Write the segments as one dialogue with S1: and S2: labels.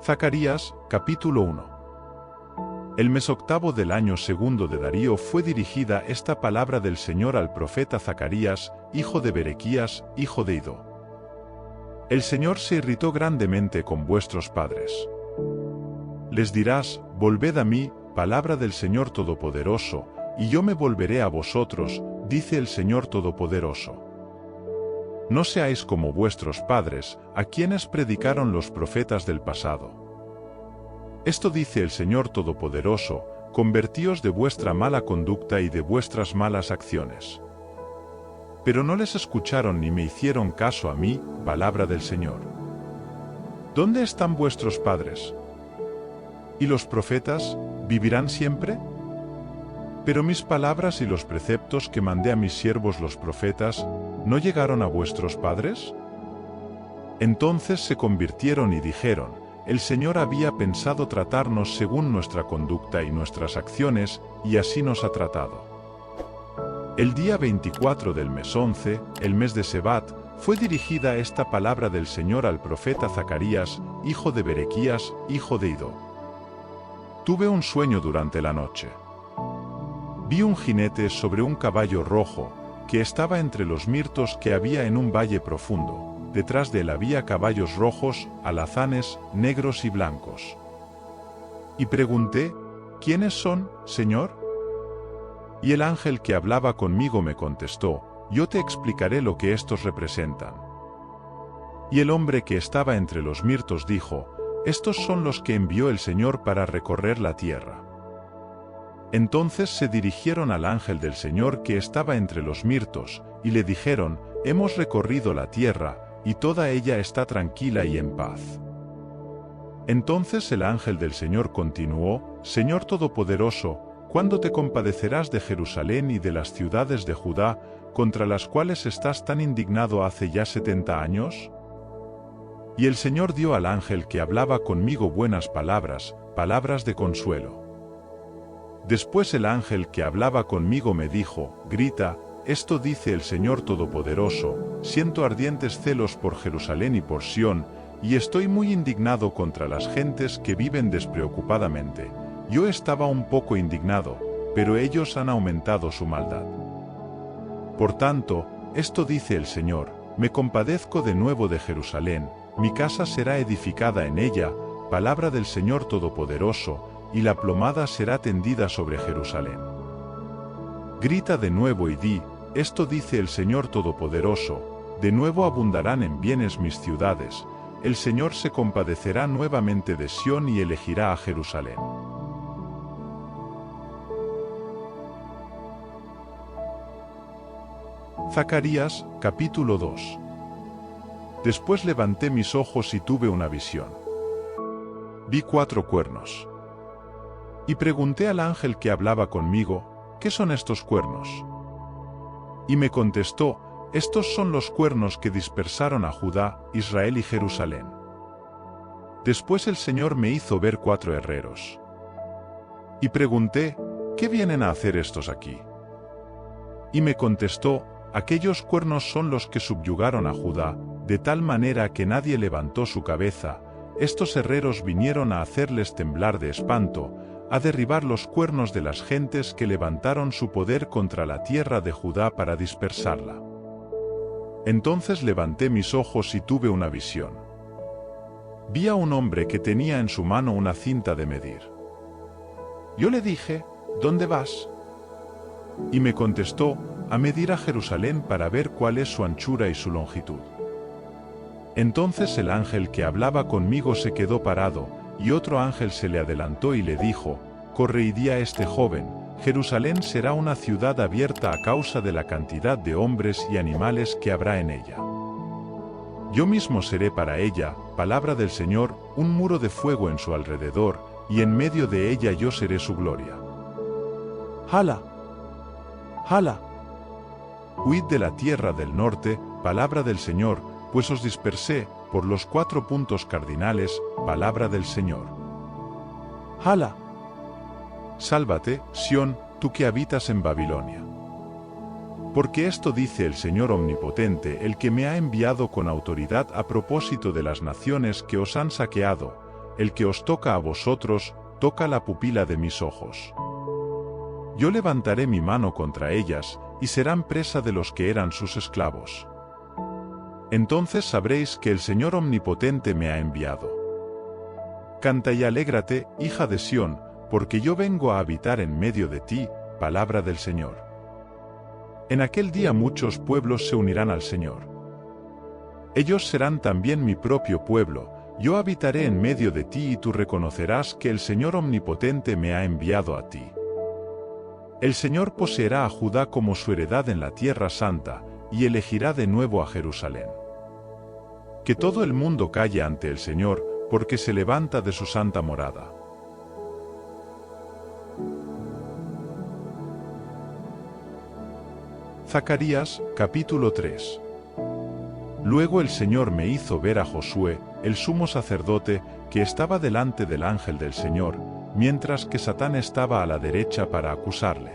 S1: Zacarías, capítulo 1. El mes octavo del año segundo de Darío fue dirigida esta palabra del Señor al profeta Zacarías, hijo de Berequías, hijo de Iddo. El Señor se irritó grandemente con vuestros padres. Les dirás, volved a mí, palabra del Señor Todopoderoso, y yo me volveré a vosotros, dice el Señor Todopoderoso. No seáis como vuestros padres, a quienes predicaron los profetas del pasado. Esto dice el Señor Todopoderoso, convertíos de vuestra mala conducta y de vuestras malas acciones. Pero no les escucharon ni me hicieron caso a mí, palabra del Señor. ¿Dónde están vuestros padres? ¿Y los profetas, vivirán siempre? Pero mis palabras y los preceptos que mandé a mis siervos los profetas, ¿no llegaron a vuestros padres? Entonces se convirtieron y dijeron, el Señor había pensado tratarnos según nuestra conducta y nuestras acciones, y así nos ha tratado. El día 24 del mes 11, el mes de Sebat, fue dirigida esta palabra del Señor al profeta Zacarías, hijo de Berequías, hijo de Iddo. Tuve un sueño durante la noche. Vi un jinete sobre un caballo rojo, que estaba entre los mirtos que había en un valle profundo. Detrás de él había caballos rojos, alazanes, negros y blancos. Y pregunté, ¿quiénes son, Señor? Y el ángel que hablaba conmigo me contestó, yo te explicaré lo que estos representan. Y el hombre que estaba entre los mirtos dijo, estos son los que envió el Señor para recorrer la tierra. Entonces se dirigieron al ángel del Señor que estaba entre los mirtos, y le dijeron, hemos recorrido la tierra, y toda ella está tranquila y en paz. Entonces el ángel del Señor continuó, Señor Todopoderoso, ¿cuándo te compadecerás de Jerusalén y de las ciudades de Judá, contra las cuales estás tan indignado hace ya 70 años? Y el Señor dio al ángel que hablaba conmigo buenas palabras, palabras de consuelo. Después el ángel que hablaba conmigo me dijo, grita, esto dice el Señor Todopoderoso, siento ardientes celos por Jerusalén y por Sión, y estoy muy indignado contra las gentes que viven despreocupadamente. Yo estaba un poco indignado, pero ellos han aumentado su maldad. Por tanto, esto dice el Señor, me compadezco de nuevo de Jerusalén, mi casa será edificada en ella, palabra del Señor Todopoderoso, y la plomada será tendida sobre Jerusalén. Grita de nuevo y di, esto dice el Señor Todopoderoso, de nuevo abundarán en bienes mis ciudades, el Señor se compadecerá nuevamente de Sión y elegirá a Jerusalén. Zacarías, capítulo 2. Después levanté mis ojos y tuve una visión. Vi 4 cuernos. Y pregunté al ángel que hablaba conmigo, ¿qué son estos cuernos? Y me contestó, estos son los cuernos que dispersaron a Judá, Israel y Jerusalén. Después el Señor me hizo ver 4 herreros. Y pregunté, ¿qué vienen a hacer estos aquí? Y me contestó, aquellos cuernos son los que subyugaron a Judá, de tal manera que nadie levantó su cabeza, estos herreros vinieron a hacerles temblar de espanto, a derribar los cuernos de las gentes que levantaron su poder contra la tierra de Judá para dispersarla. Entonces levanté mis ojos y tuve una visión. Vi a un hombre que tenía en su mano una cinta de medir. Yo le dije, ¿dónde vas? Y me contestó, a medir a Jerusalén para ver cuál es su anchura y su longitud. Entonces el ángel que hablaba conmigo se quedó parado, y otro ángel se le adelantó y le dijo, corre y di a este joven, Jerusalén será una ciudad abierta a causa de la cantidad de hombres y animales que habrá en ella. Yo mismo seré para ella, palabra del Señor, un muro de fuego en su alrededor, y en medio de ella yo seré su gloria. ¡Hala! ¡Hala! Huid de la tierra del norte, palabra del Señor, pues os dispersé, por los 4 puntos cardinales, palabra del Señor. ¡Hala! Sálvate, Sión, tú que habitas en Babilonia. Porque esto dice el Señor Omnipotente, el que me ha enviado con autoridad a propósito de las naciones que os han saqueado, el que os toca a vosotros, toca la pupila de mis ojos. Yo levantaré mi mano contra ellas, y serán presa de los que eran sus esclavos. Entonces sabréis que el Señor Omnipotente me ha enviado. Canta y alégrate, hija de Sión, porque yo vengo a habitar en medio de ti, palabra del Señor. En aquel día muchos pueblos se unirán al Señor. Ellos serán también mi propio pueblo, yo habitaré en medio de ti y tú reconocerás que el Señor Omnipotente me ha enviado a ti. El Señor poseerá a Judá como su heredad en la tierra santa, y elegirá de nuevo a Jerusalén. Que todo el mundo calle ante el Señor, porque se levanta de su santa morada. Zacarías, capítulo 3. Luego el Señor me hizo ver a Josué, el sumo sacerdote, que estaba delante del ángel del Señor, mientras que Satán estaba a la derecha para acusarle.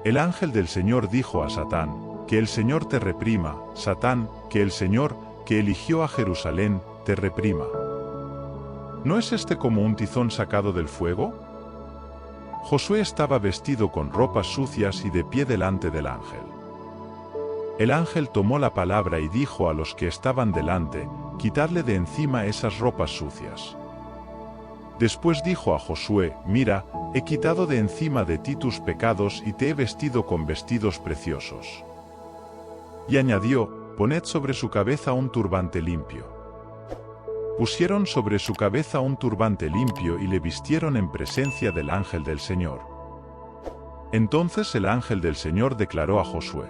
S1: El ángel del Señor dijo a Satán, que el Señor te reprima, Satán, que el Señor, que eligió a Jerusalén, te reprima. ¿No es este como un tizón sacado del fuego? Josué estaba vestido con ropas sucias y de pie delante del ángel. El ángel tomó la palabra y dijo a los que estaban delante, quitadle de encima esas ropas sucias. Después dijo a Josué, mira, he quitado de encima de ti tus pecados y te he vestido con vestidos preciosos. Y añadió, poned sobre su cabeza un turbante limpio. Pusieron sobre su cabeza un turbante limpio y le vistieron en presencia del ángel del Señor. Entonces el ángel del Señor declaró a Josué: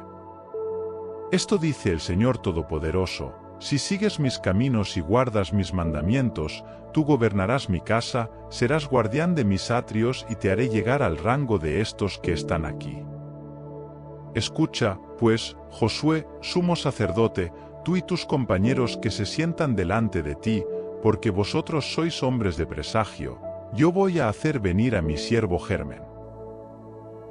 S1: Esto dice el Señor Todopoderoso, si sigues mis caminos y guardas mis mandamientos, tú gobernarás mi casa, serás guardián de mis atrios y te haré llegar al rango de estos que están aquí. Escucha, pues, Josué, sumo sacerdote, tú y tus compañeros que se sientan delante de ti, porque vosotros sois hombres de presagio, yo voy a hacer venir a mi siervo Germen.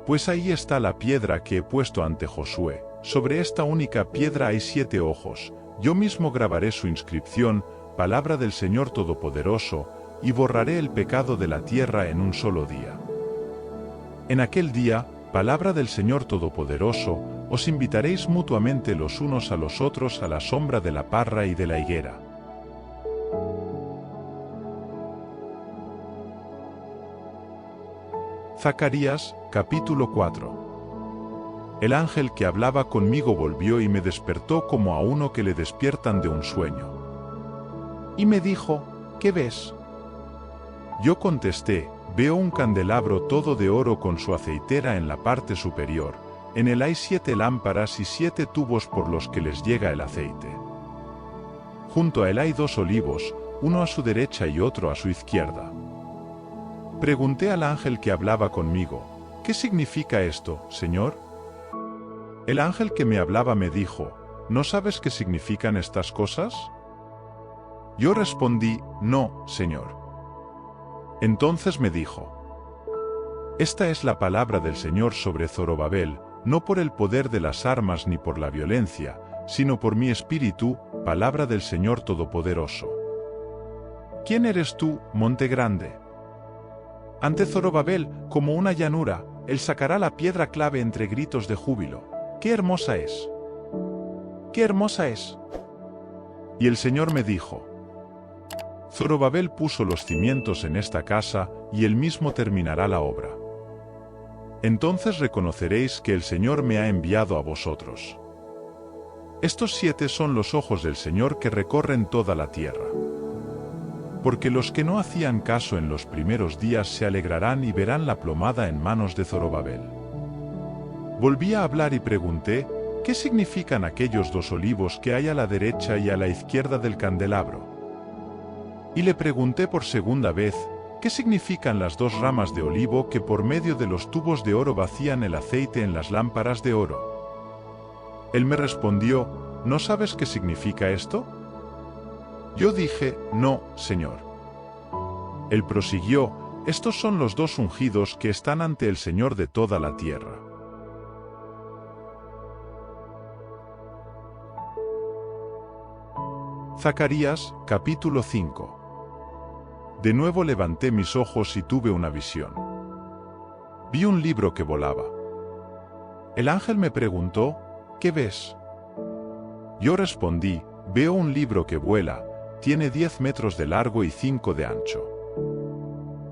S1: Pues ahí está la piedra que he puesto ante Josué. Sobre esta única piedra hay 7 ojos, yo mismo grabaré su inscripción, palabra del Señor Todopoderoso, y borraré el pecado de la tierra en un solo día. En aquel día, palabra del Señor Todopoderoso, os invitaréis mutuamente los unos a los otros a la sombra de la parra y de la higuera. Zacarías, capítulo 4. El ángel que hablaba conmigo volvió y me despertó como a uno que le despiertan de un sueño. Y me dijo, ¿qué ves? Yo contesté, veo un candelabro todo de oro con su aceitera en la parte superior, en él hay 7 lámparas y 7 tubos por los que les llega el aceite. Junto a él hay 2 olivos, uno a su derecha y otro a su izquierda. Pregunté al ángel que hablaba conmigo, ¿qué significa esto, Señor? El ángel que me hablaba me dijo, ¿no sabes qué significan estas cosas? Yo respondí, no, Señor. Entonces me dijo, esta es la palabra del Señor sobre Zorobabel, no por el poder de las armas ni por la violencia, sino por mi espíritu, palabra del Señor Todopoderoso. ¿Quién eres tú, monte grande? Ante Zorobabel, como una llanura, él sacará la piedra clave entre gritos de júbilo. ¡Qué hermosa es! ¡Qué hermosa es! Y el Señor me dijo, Zorobabel puso los cimientos en esta casa, y él mismo terminará la obra. Entonces reconoceréis que el Señor me ha enviado a vosotros. Estos 7 son los ojos del Señor que recorren toda la tierra. Porque los que no hacían caso en los primeros días se alegrarán y verán la plomada en manos de Zorobabel. Volví a hablar y pregunté, ¿qué significan aquellos 2 olivos que hay a la derecha y a la izquierda del candelabro? Y le pregunté por segunda vez, ¿qué significan las 2 ramas de olivo que por medio de los tubos de oro vacían el aceite en las lámparas de oro? Él me respondió, ¿no sabes qué significa esto? Yo dije, no, Señor. Él prosiguió, estos son los 2 ungidos que están ante el Señor de toda la tierra. Zacarías, capítulo 5. De nuevo levanté mis ojos y tuve una visión. Vi un libro que volaba. El ángel me preguntó, ¿qué ves? Yo respondí, veo un libro que vuela, tiene 10 metros de largo y 5 de ancho.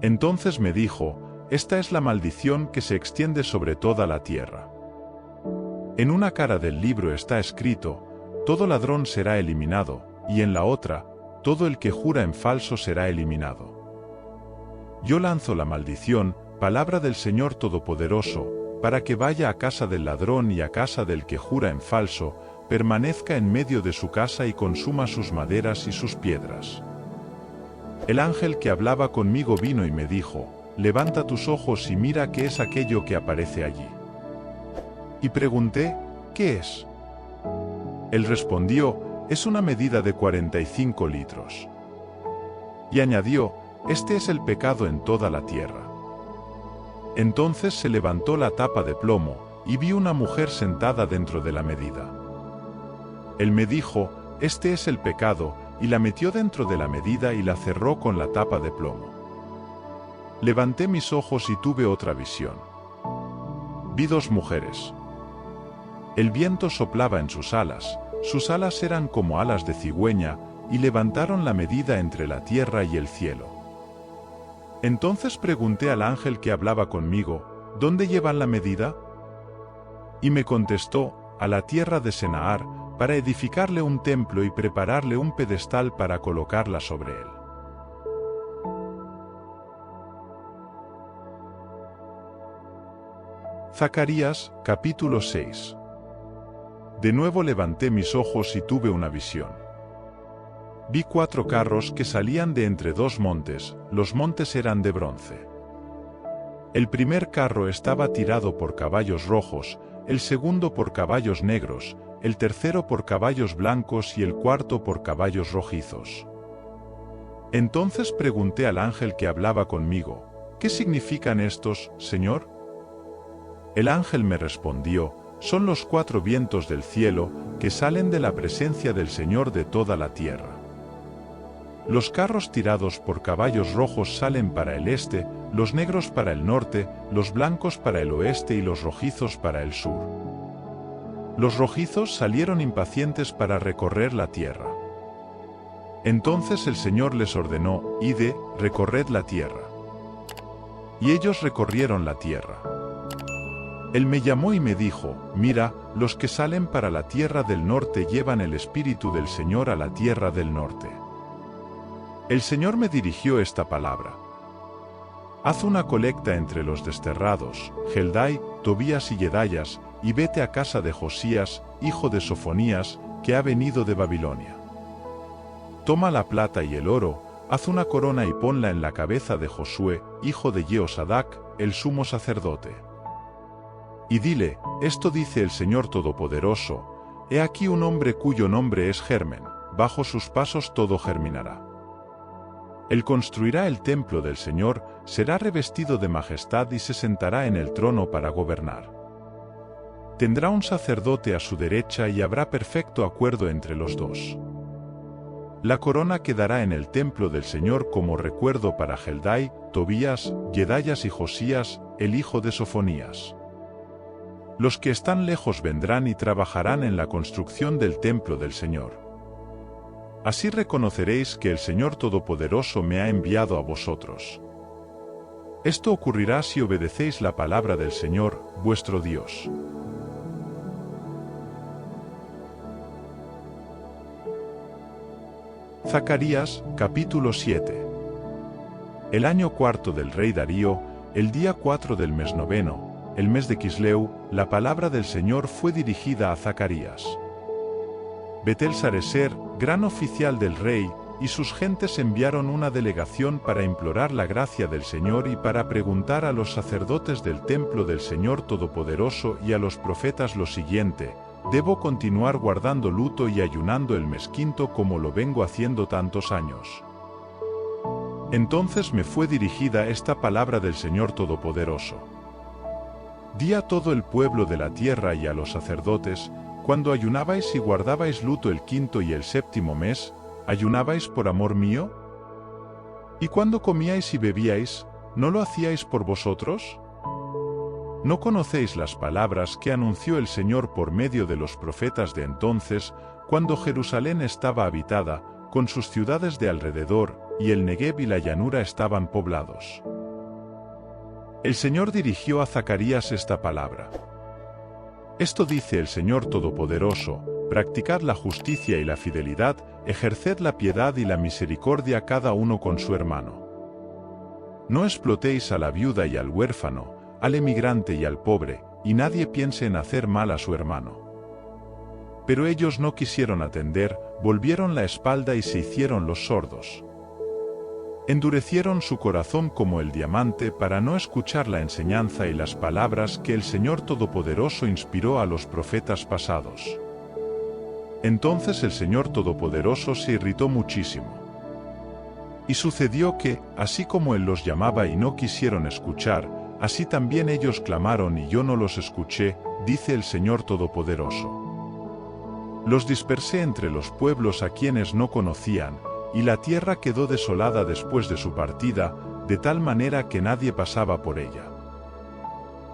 S1: Entonces me dijo, esta es la maldición que se extiende sobre toda la tierra. En una cara del libro está escrito, todo ladrón será eliminado, y en la otra, todo el que jura en falso será eliminado. Yo lanzo la maldición, palabra del Señor Todopoderoso, para que vaya a casa del ladrón y a casa del que jura en falso, permanezca en medio de su casa y consuma sus maderas y sus piedras. El ángel que hablaba conmigo vino y me dijo, levanta tus ojos y mira qué es aquello que aparece allí. Y pregunté, ¿qué es? Él respondió, es una medida de 45 litros. Y añadió, este es el pecado en toda la tierra. Entonces se levantó la tapa de plomo, y vi una mujer sentada dentro de la medida. Él me dijo, este es el pecado, y la metió dentro de la medida y la cerró con la tapa de plomo. Levanté mis ojos y tuve otra visión. Vi dos mujeres. El viento soplaba en sus alas eran como alas de cigüeña, y levantaron la medida entre la tierra y el cielo. Entonces pregunté al ángel que hablaba conmigo, ¿dónde llevan la medida? Y me contestó, a la tierra de Senaar, para edificarle un templo y prepararle un pedestal para colocarla sobre él. Zacarías, capítulo 6. De nuevo levanté mis ojos y tuve una visión. Vi 4 carros que salían de entre 2 montes, los montes eran de bronce. El primer carro estaba tirado por caballos rojos, el segundo por caballos negros, el tercero por caballos blancos y el cuarto por caballos rojizos. Entonces pregunté al ángel que hablaba conmigo, ¿qué significan estos, Señor? El ángel me respondió, son los 4 vientos del cielo que salen de la presencia del Señor de toda la tierra. Los carros tirados por caballos rojos salen para el este, los negros para el norte, los blancos para el oeste y los rojizos para el sur. Los rojizos salieron impacientes para recorrer la tierra. Entonces el Señor les ordenó, id, recorred la tierra. Y ellos recorrieron la tierra. Él me llamó y me dijo, mira, los que salen para la tierra del norte llevan el Espíritu del Señor a la tierra del norte. El Señor me dirigió esta palabra. Haz una colecta entre los desterrados, Heldai, Tobías y Jedayas, y vete a casa de Josías, hijo de Sofonías, que ha venido de Babilonia. Toma la plata y el oro, haz una corona y ponla en la cabeza de Josué, hijo de Jehosadac, el sumo sacerdote. Y dile, esto dice el Señor Todopoderoso, he aquí un hombre cuyo nombre es Germen, bajo sus pasos todo germinará. Él construirá el templo del Señor, será revestido de majestad y se sentará en el trono para gobernar. Tendrá un sacerdote a su derecha y habrá perfecto acuerdo entre los dos. La corona quedará en el templo del Señor como recuerdo para Heldai, Tobías, Jedayas y Josías, el hijo de Sofonías. Los que están lejos vendrán y trabajarán en la construcción del templo del Señor. Así reconoceréis que el Señor Todopoderoso me ha enviado a vosotros. Esto ocurrirá si obedecéis la palabra del Señor, vuestro Dios. Zacarías, capítulo 7. El año cuarto del rey Darío, el día 4 del mes noveno, el mes de Quisleu, la palabra del Señor fue dirigida a Zacarías. Betel-Sarecer, gran oficial del rey, y sus gentes enviaron una delegación para implorar la gracia del Señor y para preguntar a los sacerdotes del templo del Señor Todopoderoso y a los profetas lo siguiente: ¿debo continuar guardando luto y ayunando el mes quinto como lo vengo haciendo tantos años? Entonces me fue dirigida esta palabra del Señor Todopoderoso. Di a todo el pueblo de la tierra y a los sacerdotes: cuando ayunabais y guardabais luto el quinto y el séptimo mes, ¿ayunabais por amor mío? Y cuando comíais y bebíais, ¿no lo hacíais por vosotros? ¿No conocéis las palabras que anunció el Señor por medio de los profetas de entonces, cuando Jerusalén estaba habitada, con sus ciudades de alrededor, y el Neguev y la llanura estaban poblados? El Señor dirigió a Zacarías esta palabra. Esto dice el Señor Todopoderoso: practicad la justicia y la fidelidad, ejerced la piedad y la misericordia cada uno con su hermano. No explotéis a la viuda y al huérfano, al emigrante y al pobre, y nadie piense en hacer mal a su hermano. Pero ellos no quisieron atender, volvieron la espalda y se hicieron los sordos. Endurecieron su corazón como el diamante para no escuchar la enseñanza y las palabras que el Señor Todopoderoso inspiró a los profetas pasados. Entonces el Señor Todopoderoso se irritó muchísimo. Y sucedió que, así como Él los llamaba y no quisieron escuchar, así también ellos clamaron y yo no los escuché, dice el Señor Todopoderoso. Los dispersé entre los pueblos a quienes no conocían, y la tierra quedó desolada después de su partida, de tal manera que nadie pasaba por ella.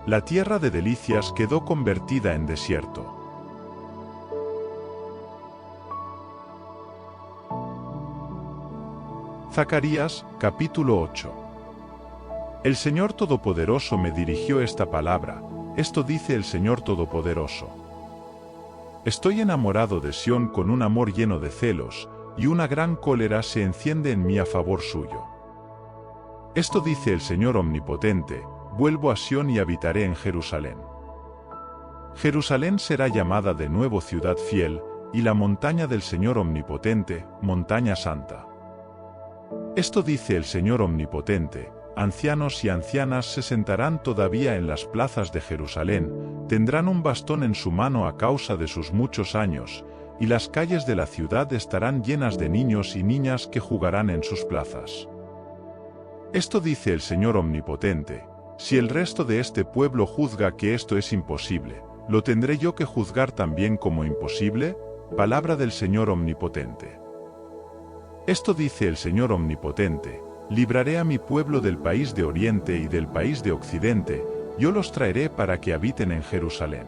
S1: La tierra de delicias quedó convertida en desierto. Zacarías, capítulo 8. El Señor Todopoderoso me dirigió esta palabra. Esto dice el Señor Todopoderoso. Estoy enamorado de Sión con un amor lleno de celos, y una gran cólera se enciende en mí a favor suyo. Esto dice el Señor Omnipotente: vuelvo a Sión y habitaré en Jerusalén. Jerusalén será llamada de nuevo ciudad fiel, y la montaña del Señor Omnipotente, montaña santa. Esto dice el Señor Omnipotente: ancianos y ancianas se sentarán todavía en las plazas de Jerusalén, tendrán un bastón en su mano a causa de sus muchos años, y las calles de la ciudad estarán llenas de niños y niñas que jugarán en sus plazas. Esto dice el Señor Omnipotente: si el resto de este pueblo juzga que esto es imposible, ¿lo tendré yo que juzgar también como imposible? Palabra del Señor Omnipotente. Esto dice el Señor Omnipotente: libraré a mi pueblo del país de Oriente y del país de Occidente, yo los traeré para que habiten en Jerusalén.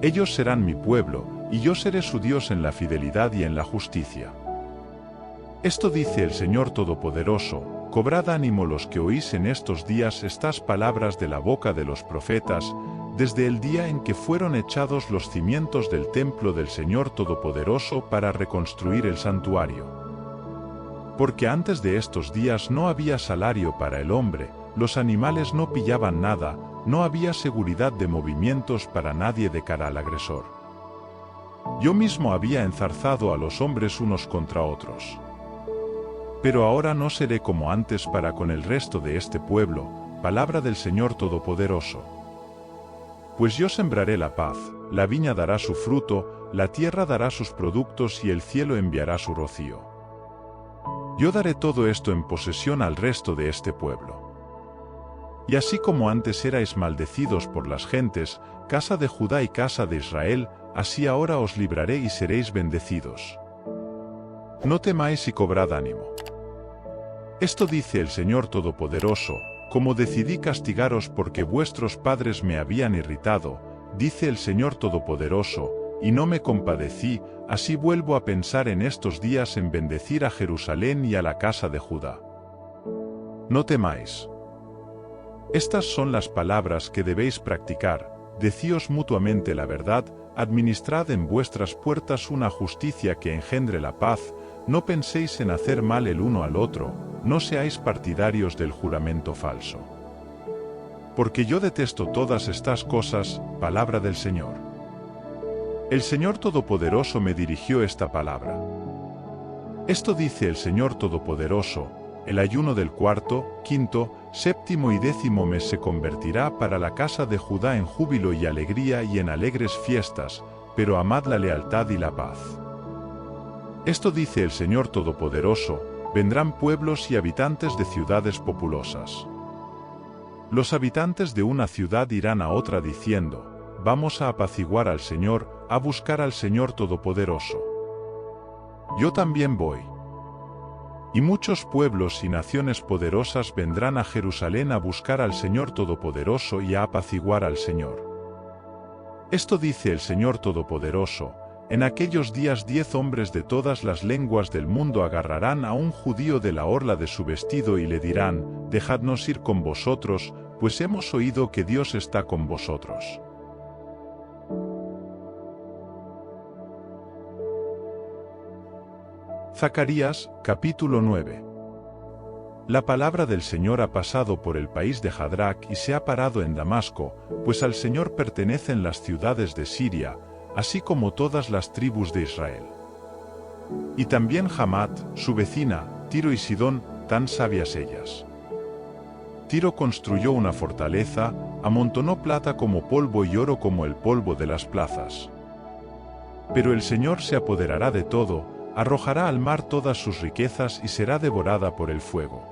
S1: Ellos serán mi pueblo, y yo seré su Dios en la fidelidad y en la justicia. Esto dice el Señor Todopoderoso: cobrad ánimo los que oís en estos días estas palabras de la boca de los profetas, desde el día en que fueron echados los cimientos del templo del Señor Todopoderoso para reconstruir el santuario. Porque antes de estos días no había salario para el hombre, los animales no pillaban nada, no había seguridad de movimientos para nadie de cara al agresor. Yo mismo había enzarzado a los hombres unos contra otros. Pero ahora no seré como antes para con el resto de este pueblo, palabra del Señor Todopoderoso. Pues yo sembraré la paz, la viña dará su fruto, la tierra dará sus productos y el cielo enviará su rocío. Yo daré todo esto en posesión al resto de este pueblo. Y así como antes erais maldecidos por las gentes, casa de Judá y casa de Israel, así ahora os libraré y seréis bendecidos. No temáis y cobrad ánimo. Esto dice el Señor Todopoderoso: como decidí castigaros porque vuestros padres me habían irritado, dice el Señor Todopoderoso, y no me compadecí, así vuelvo a pensar en estos días en bendecir a Jerusalén y a la casa de Judá. No temáis. Estas son las palabras que debéis practicar: decíos mutuamente la verdad, administrad en vuestras puertas una justicia que engendre la paz, no penséis en hacer mal el uno al otro, no seáis partidarios del juramento falso. Porque yo detesto todas estas cosas, palabra del Señor. El Señor Todopoderoso me dirigió esta palabra. Esto dice el Señor Todopoderoso: el ayuno del cuarto, quinto, séptimo y décimo mes se convertirá para la casa de Judá en júbilo y alegría y en alegres fiestas, pero amad la lealtad y la paz. Esto dice el Señor Todopoderoso: vendrán pueblos y habitantes de ciudades populosas. Los habitantes de una ciudad irán a otra diciendo: vamos a apaciguar al Señor, a buscar al Señor Todopoderoso. Yo también voy. Y muchos pueblos y naciones poderosas vendrán a Jerusalén a buscar al Señor Todopoderoso y a apaciguar al Señor. Esto dice el Señor Todopoderoso: en aquellos días 10 hombres de todas las lenguas del mundo agarrarán a un judío de la orla de su vestido y le dirán: dejadnos ir con vosotros, pues hemos oído que Dios está con vosotros. Zacarías, capítulo 9. La palabra del Señor ha pasado por el país de Hadrac y se ha parado en Damasco, pues al Señor pertenecen las ciudades de Siria, así como todas las tribus de Israel. Y también Hamat, su vecina, Tiro y Sidón, tan sabias ellas. Tiro construyó una fortaleza, amontonó plata como polvo y oro como el polvo de las plazas. Pero el Señor se apoderará de todo, arrojará al mar todas sus riquezas y será devorada por el fuego.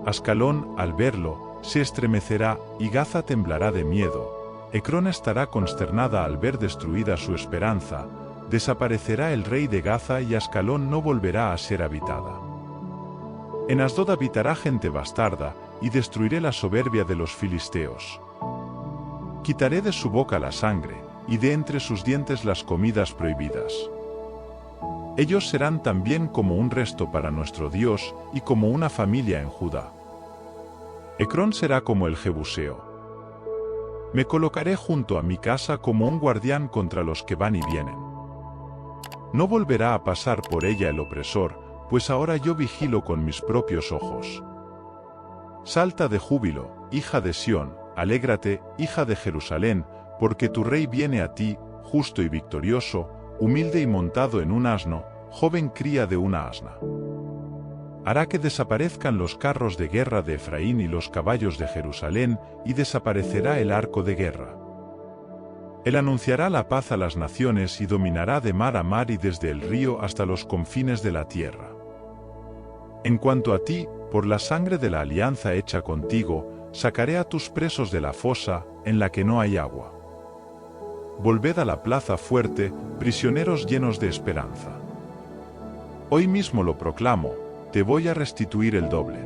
S1: Ascalón, al verlo, se estremecerá, y Gaza temblará de miedo. Ecrón estará consternada al ver destruida su esperanza, desaparecerá el rey de Gaza y Ascalón no volverá a ser habitada. En Asdod habitará gente bastarda, y destruiré la soberbia de los filisteos. Quitaré de su boca la sangre, y de entre sus dientes las comidas prohibidas. Ellos serán también como un resto para nuestro Dios, y como una familia en Judá. Ecrón será como el Jebuseo. Me colocaré junto a mi casa como un guardián contra los que van y vienen. No volverá a pasar por ella el opresor, pues ahora yo vigilo con mis propios ojos. Salta de júbilo, hija de Sión, alégrate, hija de Jerusalén, porque tu rey viene a ti, justo y victorioso, humilde y montado en un asno, joven cría de una asna. Hará que desaparezcan los carros de guerra de Efraín y los caballos de Jerusalén, y desaparecerá el arco de guerra. Él anunciará la paz a las naciones y dominará de mar a mar y desde el río hasta los confines de la tierra. En cuanto a ti, por la sangre de la alianza hecha contigo, sacaré a tus presos de la fosa, en la que no hay agua. Volved a la plaza fuerte, prisioneros llenos de esperanza. Hoy mismo lo proclamo, te voy a restituir el doble.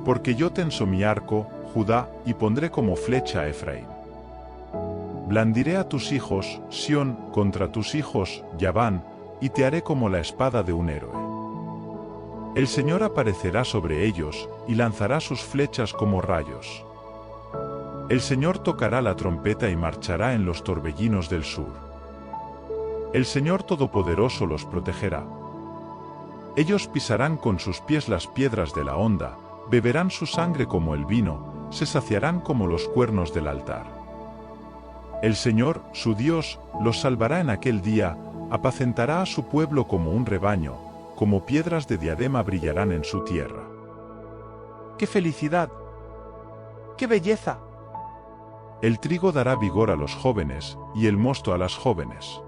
S1: Porque yo tenso mi arco, Judá, y pondré como flecha a Efraín. Blandiré a tus hijos, Sión, contra tus hijos, Yaván, y te haré como la espada de un héroe. El Señor aparecerá sobre ellos, y lanzará sus flechas como rayos. El Señor tocará la trompeta y marchará en los torbellinos del sur. El Señor Todopoderoso los protegerá. Ellos pisarán con sus pies las piedras de la honda, beberán su sangre como el vino, se saciarán como los cuernos del altar. El Señor, su Dios, los salvará en aquel día, apacentará a su pueblo como un rebaño, como piedras de diadema brillarán en su tierra.
S2: ¡Qué felicidad! ¡Qué belleza!
S1: El trigo dará vigor a los jóvenes, y el mosto a las jóvenes.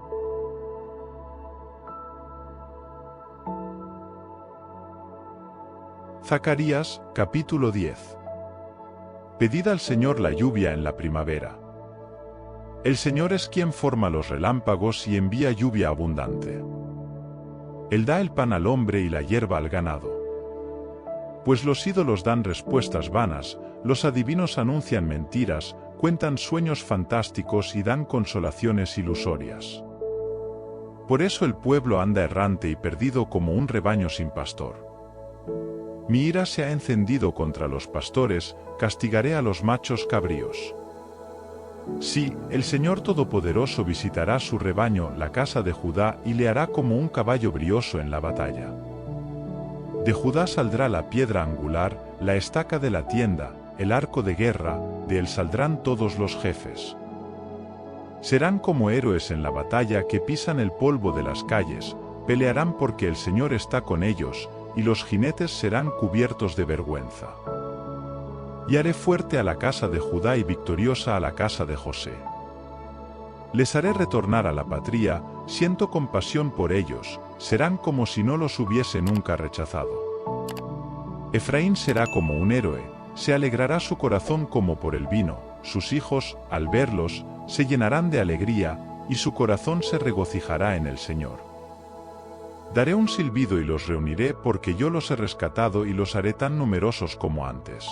S1: Zacarías, capítulo 10. Pedid al Señor la lluvia en la primavera. El Señor es quien forma los relámpagos y envía lluvia abundante. Él da el pan al hombre y la hierba al ganado. Pues los ídolos dan respuestas vanas, los adivinos anuncian mentiras, cuentan sueños fantásticos y dan consolaciones ilusorias. Por eso el pueblo anda errante y perdido como un rebaño sin pastor. Mi ira se ha encendido contra los pastores, castigaré a los machos cabríos. Sí, el Señor Todopoderoso visitará su rebaño, la casa de Judá, y le hará como un caballo brioso en la batalla. De Judá saldrá la piedra angular, la estaca de la tienda, el arco de guerra, de él saldrán todos los jefes. Serán como héroes en la batalla que pisan el polvo de las calles, pelearán porque el Señor está con ellos, y los jinetes serán cubiertos de vergüenza. Y haré fuerte a la casa de Judá y victoriosa a la casa de José. Les haré retornar a la patria, siento compasión por ellos, serán como si no los hubiese nunca rechazado. Efraín será como un héroe, se alegrará su corazón como por el vino, sus hijos, al verlos, se llenarán de alegría, y su corazón se regocijará en el Señor. Daré un silbido y los reuniré porque yo los he rescatado y los haré tan numerosos como antes.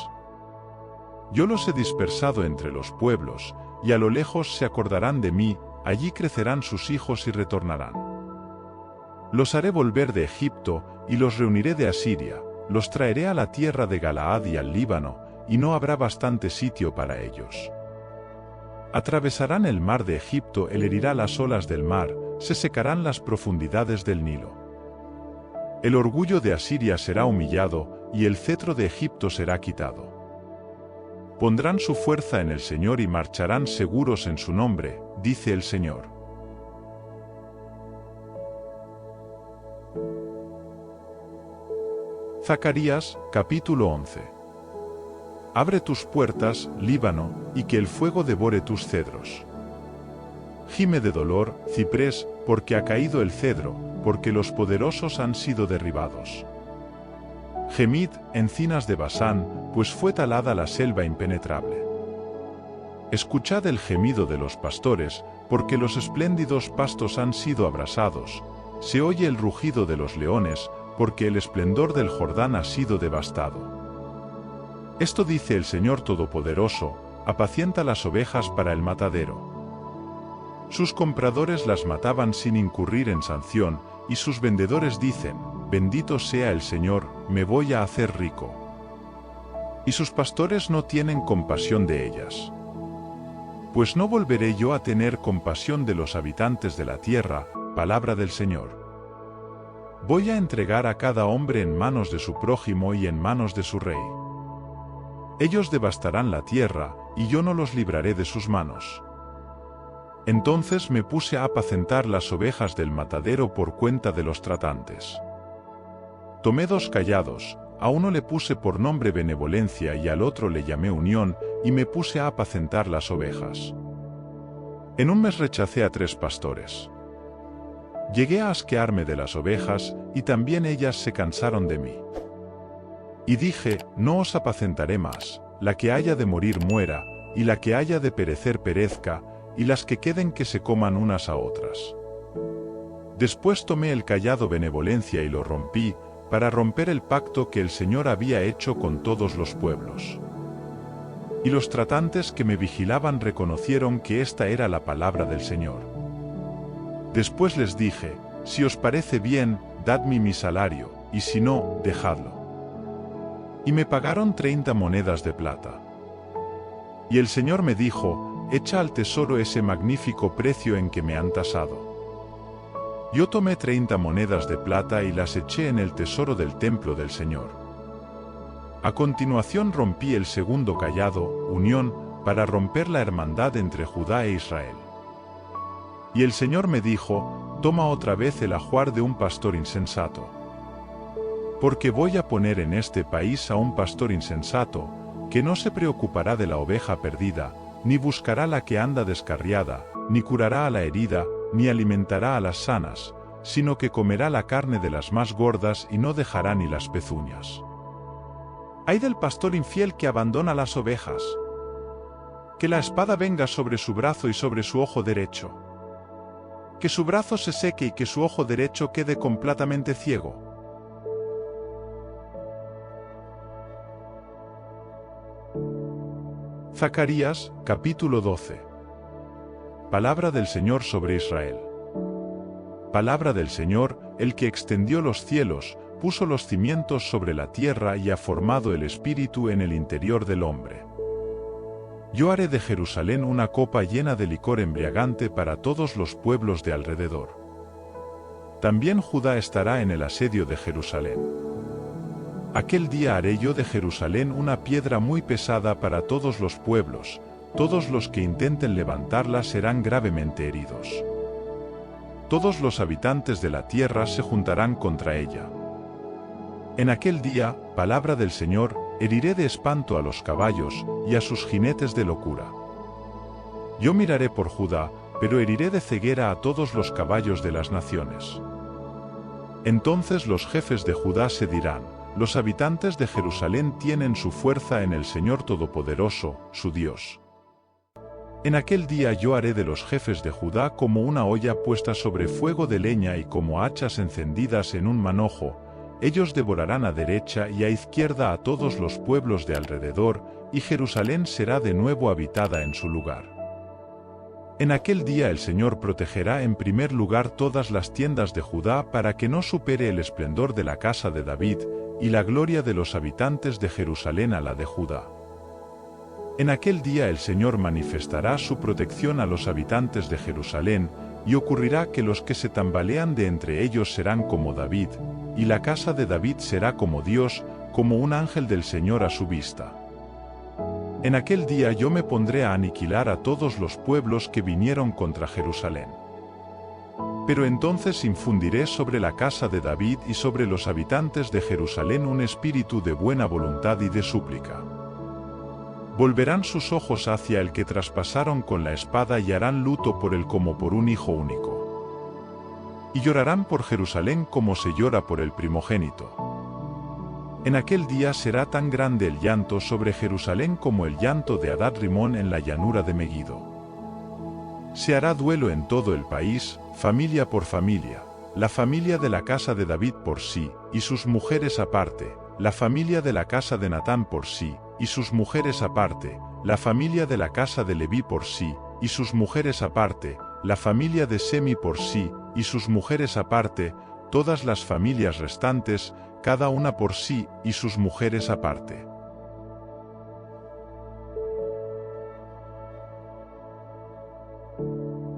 S1: Yo los he dispersado entre los pueblos, y a lo lejos se acordarán de mí, allí crecerán sus hijos y retornarán. Los haré volver de Egipto, y los reuniré de Asiria, los traeré a la tierra de Galaad y al Líbano, y no habrá bastante sitio para ellos. Atravesarán el mar de Egipto, él herirá las olas del mar, se secarán las profundidades del Nilo. El orgullo de Asiria será humillado, y el cetro de Egipto será quitado. Pondrán su fuerza en el Señor y marcharán seguros en su nombre, dice el Señor. Zacarías, capítulo 11. Abre tus puertas, Líbano, y que el fuego devore tus cedros. Gime de dolor, ciprés, porque ha caído el cedro, porque los poderosos han sido derribados. Gemid, encinas de Basán, pues fue talada la selva impenetrable. Escuchad el gemido de los pastores, porque los espléndidos pastos han sido abrasados. Se oye el rugido de los leones, porque el esplendor del Jordán ha sido devastado. Esto dice el Señor Todopoderoso: apacienta las ovejas para el matadero. Sus compradores las mataban sin incurrir en sanción, y sus vendedores dicen: bendito sea el Señor, me voy a hacer rico. Y sus pastores no tienen compasión de ellas. Pues no volveré yo a tener compasión de los habitantes de la tierra, palabra del Señor. Voy a entregar a cada hombre en manos de su prójimo y en manos de su rey. Ellos devastarán la tierra, y yo no los libraré de sus manos. Entonces me puse a apacentar las ovejas del matadero por cuenta de los tratantes. Tomé 2 callados, a uno le puse por nombre Benevolencia y al otro le llamé Unión, y me puse a apacentar las ovejas. En un mes rechacé a 3 pastores. Llegué a asquearme de las ovejas, y también ellas se cansaron de mí. Y dije: no os apacentaré más, la que haya de morir muera, y la que haya de perecer perezca, y las que queden que se coman unas a otras. Después tomé el cayado Benevolencia y lo rompí, para romper el pacto que el Señor había hecho con todos los pueblos. Y los tratantes que me vigilaban reconocieron que esta era la palabra del Señor. Después les dije: si os parece bien, dadme mi salario, y si no, dejadlo. Y me pagaron 30 monedas de plata. Y el Señor me dijo: echa al tesoro ese magnífico precio en que me han tasado. Yo tomé 30 monedas de plata y las eché en el tesoro del templo del Señor. A continuación rompí el segundo cayado, Unión, para romper la hermandad entre Judá e Israel. Y el Señor me dijo: toma otra vez el ajuar de un pastor insensato. Porque voy a poner en este país a un pastor insensato, que no se preocupará de la oveja perdida, ni buscará la que anda descarriada, ni curará a la herida, ni alimentará a las sanas, sino que comerá la carne de las más gordas y no dejará ni las pezuñas. ¡Ay del pastor infiel que abandona las ovejas! Que la espada venga sobre su brazo y sobre su ojo derecho. Que su brazo se seque y que su ojo derecho quede completamente ciego. Zacarías, capítulo 12. Palabra del Señor sobre Israel. Palabra del Señor, el que extendió los cielos, puso los cimientos sobre la tierra y ha formado el espíritu en el interior del hombre. Yo haré de Jerusalén una copa llena de licor embriagante para todos los pueblos de alrededor. También Judá estará en el asedio de Jerusalén. Aquel día haré yo de Jerusalén una piedra muy pesada para todos los pueblos. Todos los que intenten levantarla serán gravemente heridos. Todos los habitantes de la tierra se juntarán contra ella. En aquel día, palabra del Señor, heriré de espanto a los caballos, y a sus jinetes de locura. Yo miraré por Judá, pero heriré de ceguera a todos los caballos de las naciones. Entonces los jefes de Judá se dirán: los habitantes de Jerusalén tienen su fuerza en el Señor Todopoderoso, su Dios. En aquel día yo haré de los jefes de Judá como una olla puesta sobre fuego de leña y como hachas encendidas en un manojo. Ellos devorarán a derecha y a izquierda a todos los pueblos de alrededor, y Jerusalén será de nuevo habitada en su lugar. En aquel día el Señor protegerá en primer lugar todas las tiendas de Judá para que no supere el esplendor de la casa de David, y la gloria de los habitantes de Jerusalén a la de Judá. En aquel día el Señor manifestará su protección a los habitantes de Jerusalén, y ocurrirá que los que se tambalean de entre ellos serán como David, y la casa de David será como Dios, como un ángel del Señor a su vista. En aquel día yo me pondré a aniquilar a todos los pueblos que vinieron contra Jerusalén. Pero entonces infundiré sobre la casa de David y sobre los habitantes de Jerusalén un espíritu de buena voluntad y de súplica. Volverán sus ojos hacia el que traspasaron con la espada y harán luto por él como por un hijo único. Y llorarán por Jerusalén como se llora por el primogénito. En aquel día será tan grande el llanto sobre Jerusalén como el llanto de Hadad Rimón en la llanura de Megido. Se hará duelo en todo el país, familia por familia, la familia de la casa de David por sí, y sus mujeres aparte, la familia de la casa de Natán por sí, y sus mujeres aparte, la familia de la casa de Leví por sí, y sus mujeres aparte, la familia de Semi por sí, y sus mujeres aparte, todas las familias restantes, cada una por sí, y sus mujeres aparte.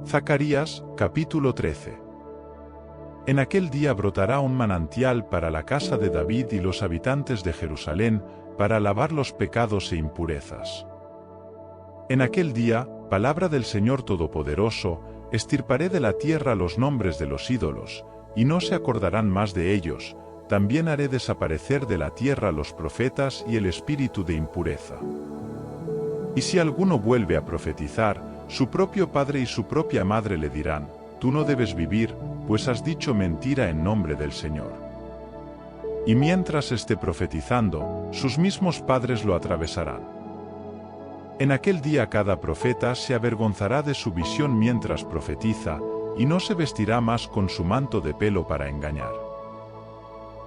S1: Zacarías, capítulo 13. En aquel día brotará un manantial para la casa de David y los habitantes de Jerusalén, para lavar los pecados e impurezas. En aquel día, palabra del Señor Todopoderoso, estirparé de la tierra los nombres de los ídolos, y no se acordarán más de ellos. También haré desaparecer de la tierra los profetas y el espíritu de impureza. Y si alguno vuelve a profetizar, su propio padre y su propia madre le dirán: tú no debes vivir, pues has dicho mentira en nombre del Señor. Y mientras esté profetizando, sus mismos padres lo atravesarán. En aquel día cada profeta se avergonzará de su visión mientras profetiza, y no se vestirá más con su manto de pelo para engañar.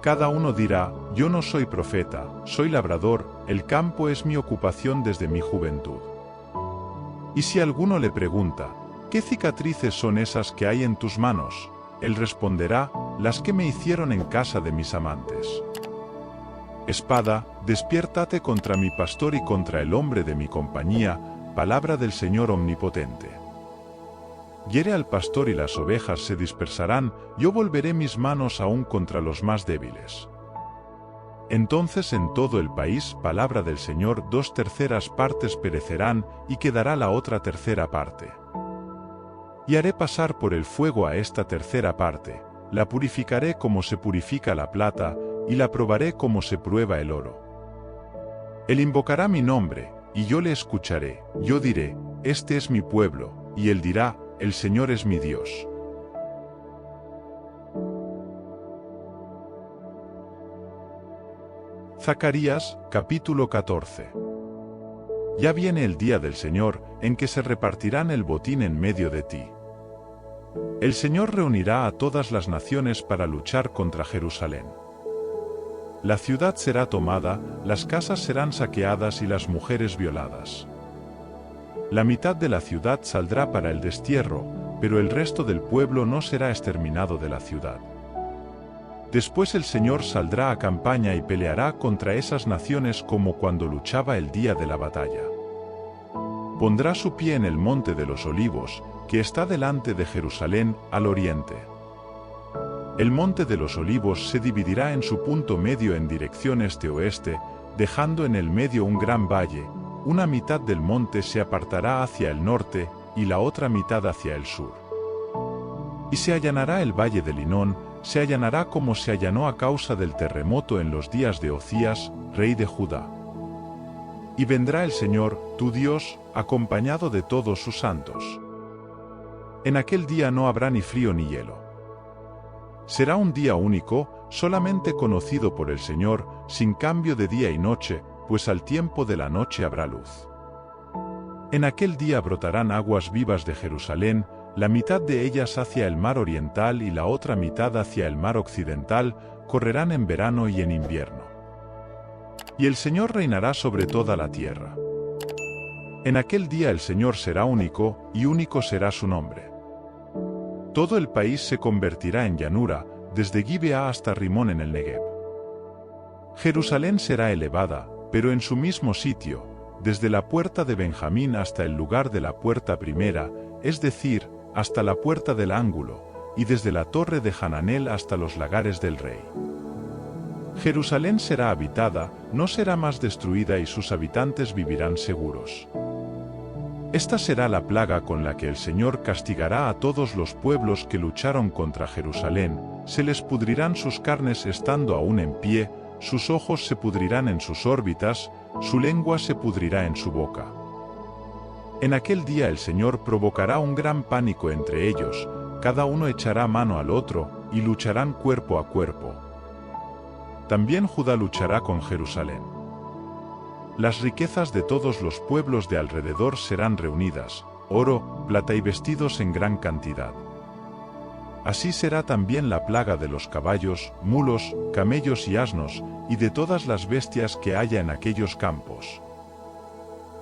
S1: Cada uno dirá: yo no soy profeta, soy labrador, el campo es mi ocupación desde mi juventud. Y si alguno le pregunta: ¿qué cicatrices son esas que hay en tus manos?, él responderá: las que me hicieron en casa de mis amantes. Espada, despiértate contra mi pastor y contra el hombre de mi compañía, palabra del Señor Omnipotente. Hiere al pastor y las ovejas se dispersarán, yo volveré mis manos aún contra los más débiles. Entonces en todo el país, palabra del Señor, 2/3 partes perecerán, y quedará la otra 1/3 parte. Y haré pasar por el fuego a esta 1/3 parte, la purificaré como se purifica la plata, y la probaré como se prueba el oro. Él invocará mi nombre, y yo le escucharé, yo diré: este es mi pueblo, y él dirá: el Señor es mi Dios. Zacarías, capítulo 14. Ya viene el día del Señor, en que se repartirán el botín en medio de ti. El Señor reunirá a todas las naciones para luchar contra Jerusalén. La ciudad será tomada, las casas serán saqueadas y las mujeres violadas. La mitad de la ciudad saldrá para el destierro, pero el resto del pueblo no será exterminado de la ciudad. Después el Señor saldrá a campaña y peleará contra esas naciones como cuando luchaba el día de la batalla. Pondrá su pie en el monte de los olivos, que está delante de Jerusalén, al oriente. El monte de los olivos se dividirá en su punto medio en dirección este-oeste, dejando en el medio un gran valle. Una mitad del monte se apartará hacia el norte, y la otra mitad hacia el sur. Y se allanará el valle de Linón, se allanará como se allanó a causa del terremoto en los días de Ocías, rey de Judá. Y vendrá el Señor, tu Dios, acompañado de todos sus santos. En aquel día no habrá ni frío ni hielo. Será un día único, solamente conocido por el Señor, sin cambio de día y noche, pues al tiempo de la noche habrá luz. En aquel día brotarán aguas vivas de Jerusalén, la mitad de ellas hacia el mar oriental y la otra mitad hacia el mar occidental, correrán en verano y en invierno. Y el Señor reinará sobre toda la tierra. En aquel día el Señor será único, y único será su nombre. Todo el país se convertirá en llanura, desde Gibea hasta Rimón en el Negev. Jerusalén será elevada, pero en su mismo sitio, desde la puerta de Benjamín hasta el lugar de la puerta primera, es decir, hasta la puerta del ángulo, y desde la torre de Hananel hasta los lagares del rey. Jerusalén será habitada, no será más destruida y sus habitantes vivirán seguros. Esta será la plaga con la que el Señor castigará a todos los pueblos que lucharon contra Jerusalén, se les pudrirán sus carnes estando aún en pie, sus ojos se pudrirán en sus órbitas, su lengua se pudrirá en su boca. En aquel día el Señor provocará un gran pánico entre ellos, cada uno echará mano al otro, y lucharán cuerpo a cuerpo. También Judá luchará con Jerusalén. Las riquezas de todos los pueblos de alrededor serán reunidas, oro, plata y vestidos en gran cantidad. Así será también la plaga de los caballos, mulos, camellos y asnos, y de todas las bestias que haya en aquellos campos.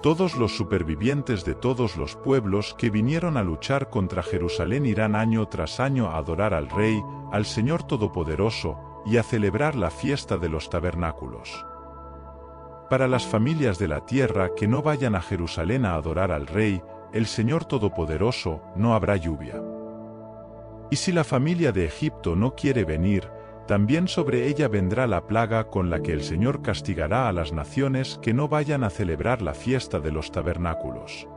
S1: Todos los supervivientes de todos los pueblos que vinieron a luchar contra Jerusalén irán año tras año a adorar al Rey, al Señor Todopoderoso, y a celebrar la fiesta de los tabernáculos. Para las familias de la tierra que no vayan a Jerusalén a adorar al Rey, el Señor Todopoderoso, no habrá lluvia. Y si la familia de Egipto no quiere venir, también sobre ella vendrá la plaga con la que el Señor castigará a las naciones que no vayan a celebrar la fiesta de los tabernáculos.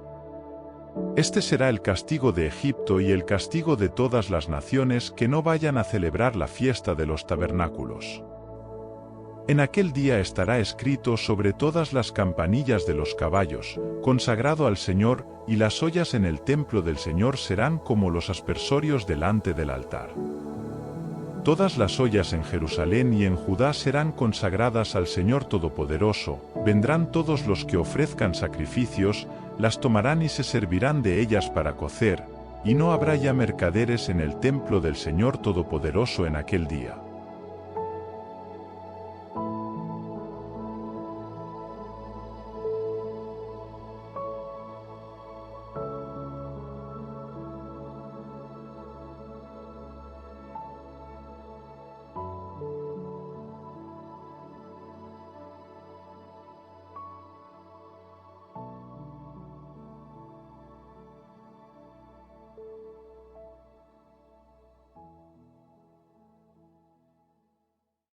S1: Este será el castigo de Egipto y el castigo de todas las naciones que no vayan a celebrar la fiesta de los tabernáculos. En aquel día estará escrito sobre todas las campanillas de los caballos, consagrado al Señor, y las ollas en el templo del Señor serán como los aspersorios delante del altar. Todas las ollas en Jerusalén y en Judá serán consagradas al Señor Todopoderoso, vendrán todos los que ofrezcan sacrificios, las tomarán y se servirán de ellas para cocer, y no habrá ya mercaderes en el templo del Señor Todopoderoso en aquel día.